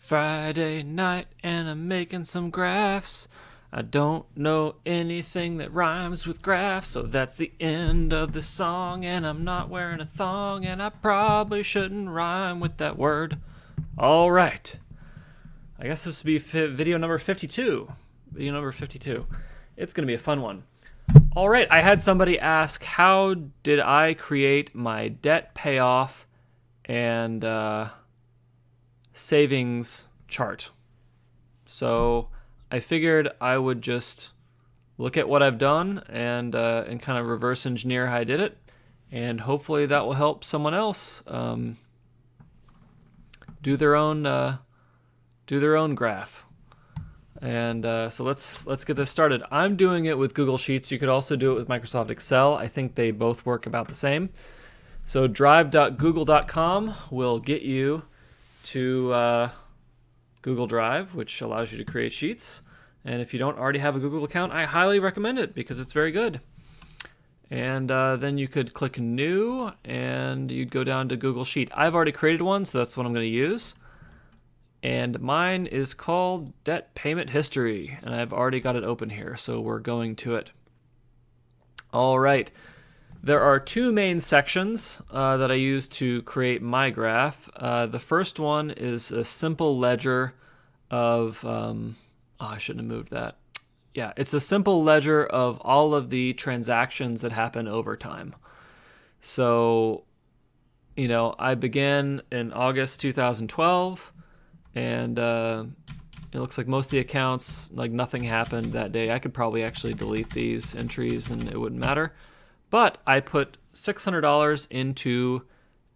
Friday night and I'm making some graphs. I don't know anything that rhymes with graphs, so that's the end of the song. And I'm not wearing a thong, and I probably shouldn't rhyme with that word. All right. I guess this will be video number 52. Video number 52. It's going to be a fun one. All right. I had somebody ask, how did I create my debt payoff and savings chart? So I figured I would just look at what I've done and kind of reverse engineer how I did it, and hopefully that will help someone else do their own graph. And so let's get this started. I'm doing it with Google Sheets. You could also do it with Microsoft Excel. I think they both work about the same. So drive.google.com will get you to Google Drive, which allows you to create sheets. And if you don't already have a Google account, I highly recommend it because it's very good. And then you could click New, and you'd go down to Google Sheet. I've already created one, so that's what I'm going to use. And mine is called Debt Payment History, and I've already got it open here, so we're going to it. All right. There are two main sections that I use to create my graph. The first one is a simple ledger of, I shouldn't have moved that. Yeah, it's a simple ledger of all of the transactions that happen over time. So, I began in August 2012, and it looks like most of the accounts, like nothing happened that day. I could probably actually delete these entries and it wouldn't matter. But I put $600 into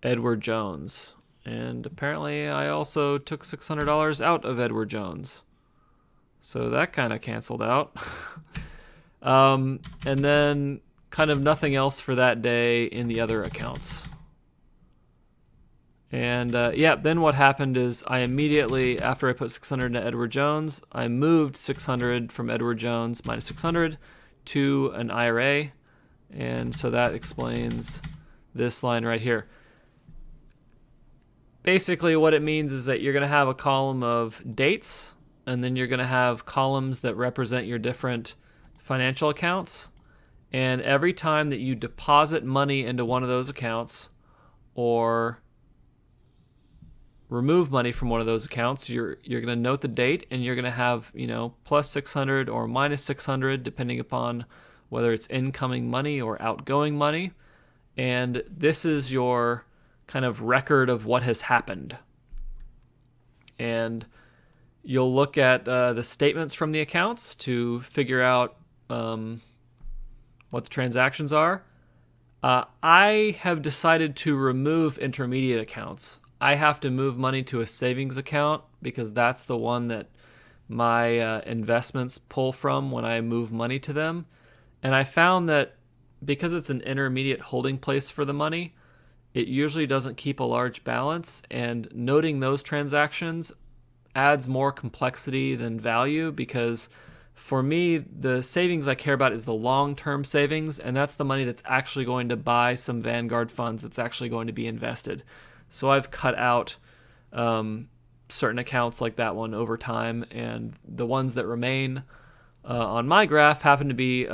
Edward Jones. And apparently I also took $600 out of Edward Jones. So that kind of canceled out. And then kind of nothing else for that day in the other accounts. And then what happened is I immediately, after I put 600 into Edward Jones, I moved 600 from Edward Jones minus 600 to an IRA. And so that explains this line right here. Basically what it means is that you're going to have a column of dates, and then you're going to have columns that represent your different financial accounts. And every time that you deposit money into one of those accounts or remove money from one of those accounts, you're going to note the date, and you're going to have, plus 600 or minus 600, depending upon whether it's incoming money or outgoing money. And this is your kind of record of what has happened. And you'll look at the statements from the accounts to figure out what the transactions are. I have decided to remove intermediate accounts. I have to move money to a savings account because that's the one that my investments pull from when I move money to them. And I found that because it's an intermediate holding place for the money, it usually doesn't keep a large balance, and noting those transactions adds more complexity than value, because for me, the savings I care about is the long-term savings, and that's the money that's actually going to buy some Vanguard funds that's actually going to be invested. So I've cut out certain accounts like that one over time, and the ones that remain on my graph happen to be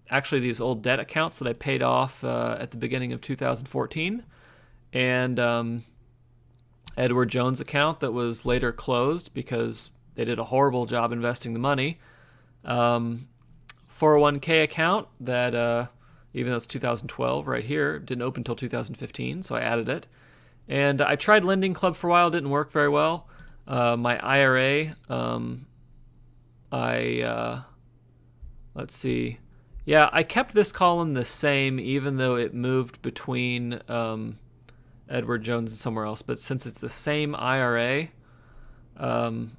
actually these old debt accounts that I paid off at the beginning of 2014, and Edward Jones account that was later closed because they did a horrible job investing the money. 401k account that, even though it's 2012 right here, didn't open until 2015, so I added it. And I tried Lending Club for a while, didn't work very well. My IRA, let's see. Yeah, I kept this column the same even though it moved between Edward Jones and somewhere else. But since it's the same IRA, it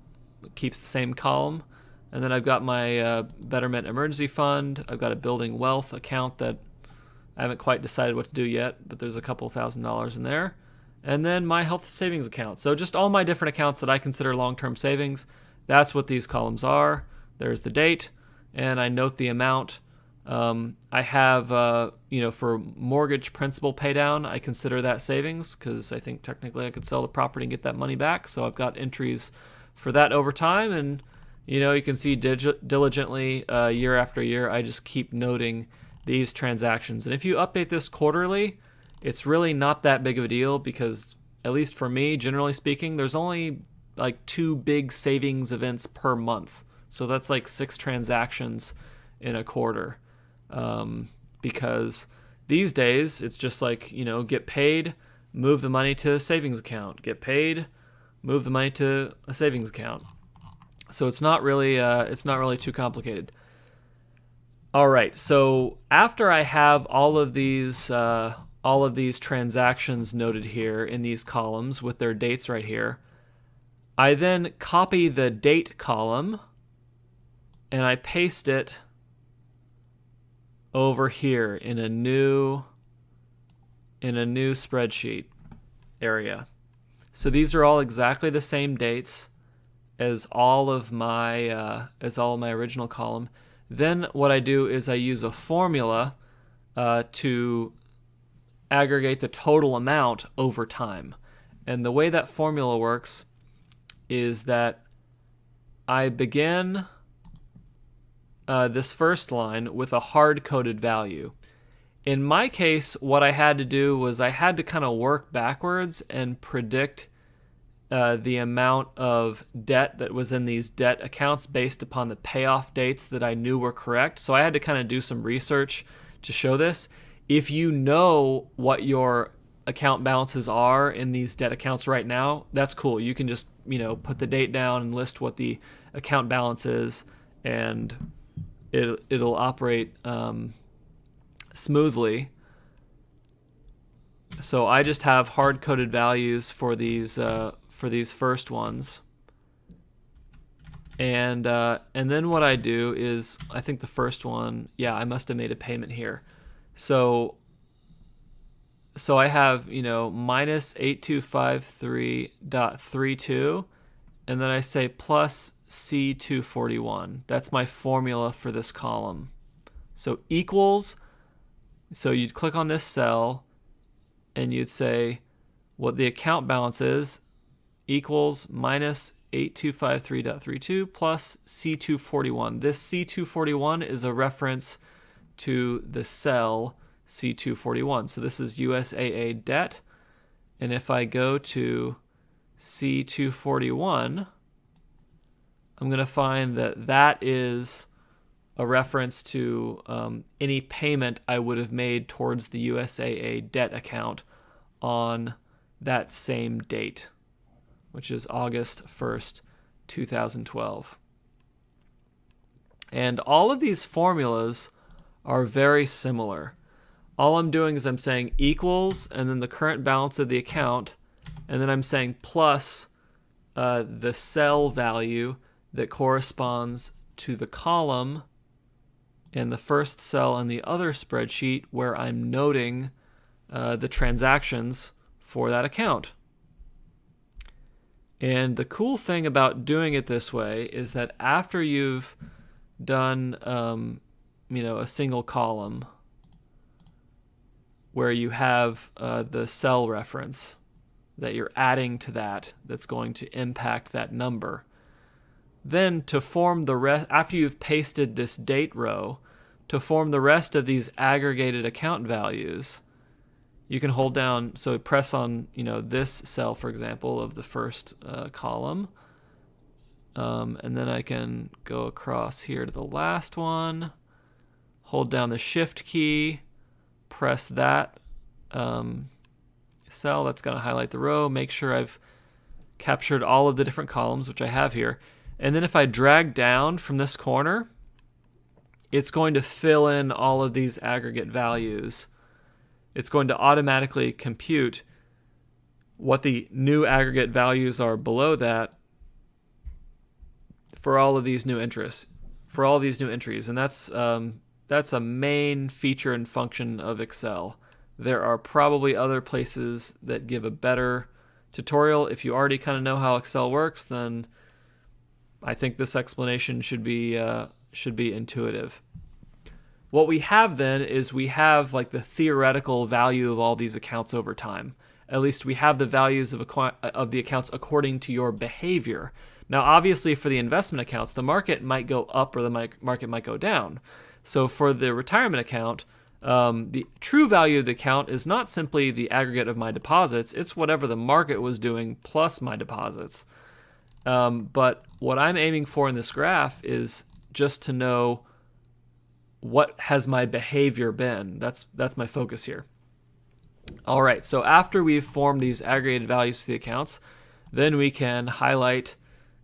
keeps the same column. And then I've got my Betterment Emergency Fund. I've got a Building Wealth account that I haven't quite decided what to do yet, but there's a couple $1,000s in there. And then my health savings account. So just all my different accounts that I consider long-term savings, that's what these columns are. There's the date, and I note the amount. I have, for mortgage principal pay down, I consider that savings because I think technically I could sell the property and get that money back. So I've got entries for that over time. And you can see diligently year after year, I just keep noting these transactions. And if you update this quarterly, it's really not that big of a deal because, at least for me, generally speaking, there's only like 2 big savings events per month. So that's like 6 transactions in a quarter. Because these days it's just like, get paid, move the money to a savings account, get paid, move the money to a savings account. So it's not really too complicated. All right. So after I have all of these transactions noted here in these columns with their dates right here, I then copy the date column and I paste it over here in a new spreadsheet area. So these are all exactly the same dates as all of my original column. Then what I do is I use a formula to aggregate the total amount over time. And the way that formula works is that I begin this first line with a hard-coded value. In my case, what I had to do was I had to kind of work backwards and predict the amount of debt that was in these debt accounts based upon the payoff dates that I knew were correct. So I had to kind of do some research to show this. If you know what your account balances are in these debt accounts right now, that's cool. You can just, put the date down and list what the account balance is, and it'll operate smoothly. So I just have hard-coded values for these first ones, and then what I do is, I think the first one, I must have made a payment here. So I have minus 8253.32, and then I say plus C241. That's my formula for this column. So equals. So you'd click on this cell and you'd say what the account balance is equals minus 8253.32 plus C241. This C241 is a reference to the cell C241. So this is USAA debt. And if I go to C241, I'm going to find that is a reference to any payment I would have made towards the USAA debt account on that same date, which is August 1st, 2012. And all of these formulas are very similar. All I'm doing is I'm saying equals and then the current balance of the account, and then I'm saying plus the cell value that corresponds to the column in the first cell in the other spreadsheet where I'm noting the transactions for that account. And the cool thing about doing it this way is that after you've done a single column where you have the cell reference that you're adding to that's going to impact that number, then to form the rest, after you've pasted this date row, to form the rest of these aggregated account values, you can hold down, so press on this cell, for example, of the first column, and then I can go across here to the last one, hold down the shift key, press that cell, that's going to highlight the row, make sure I've captured all of the different columns, which I have here. And then if I drag down from this corner, it's going to fill in all of these aggregate values. It's going to automatically compute what the new aggregate values are below that for all of these new entries. And that's a main feature and function of Excel. There are probably other places that give a better tutorial. If you already kind of know how Excel works, then I think this explanation should be intuitive. What we have then is we have like the theoretical value of all these accounts over time. At least we have the values of the accounts according to your behavior, Now, obviously, for the investment accounts, the market might go up or the market might go down. So for the retirement account, the true value of the account is not simply the aggregate of my deposits, it's whatever the market was doing plus my deposits. But what I'm aiming for in this graph is just to know what has my behavior been. That's my focus here. All right, so after we've formed these aggregated values for the accounts, then we can highlight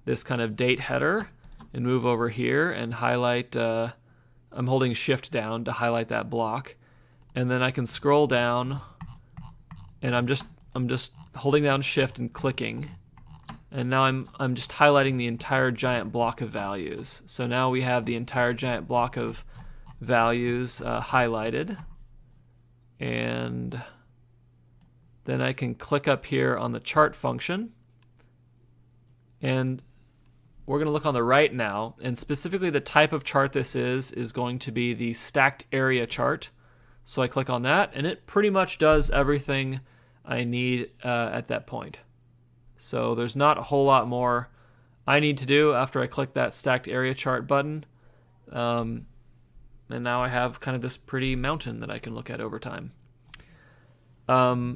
this kind of date header and move over here and highlight, I'm holding shift down to highlight that block. And then I can scroll down and I'm just holding down shift and clicking. And now I'm just highlighting the entire giant block of values. So now we have the entire giant block of values highlighted. And then I can click up here on the chart function. And we're going to look on the right now. And specifically the type of chart this is going to be the stacked area chart. So I click on that and it pretty much does everything I need at that point. So there's not a whole lot more I need to do after I click that stacked area chart button. And now I have kind of this pretty mountain that I can look at over time. I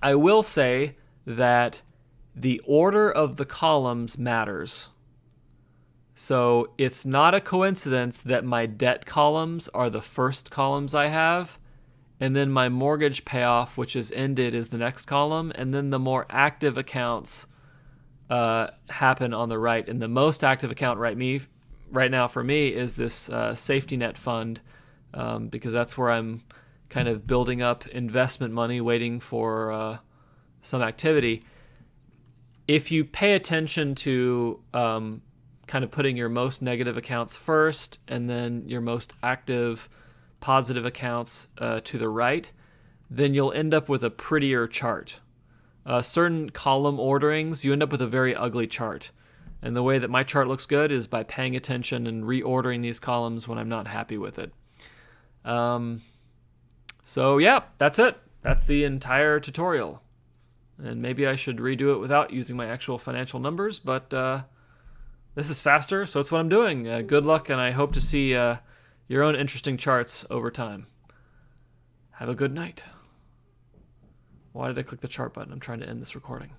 will say that the order of the columns matters. So it's not a coincidence that my debt columns are the first columns I have, and then my mortgage payoff, which is ended, is the next column, and then the more active accounts happen on the right. And the most active account right now for me is this safety net fund, because that's where I'm kind of building up investment money waiting for some activity. If you pay attention to kind of putting your most negative accounts first and then your most active positive accounts to the right, then you'll end up with a prettier chart. Certain column orderings, you end up with a very ugly chart. And the way that my chart looks good is by paying attention and reordering these columns when I'm not happy with it. So yeah, that's it. That's the entire tutorial. And maybe I should redo it without using my actual financial numbers, but this is faster, so it's what I'm doing. Good luck, and I hope to see your own interesting charts over time. Have a good night. Why did I click the chart button? I'm trying to end this recording.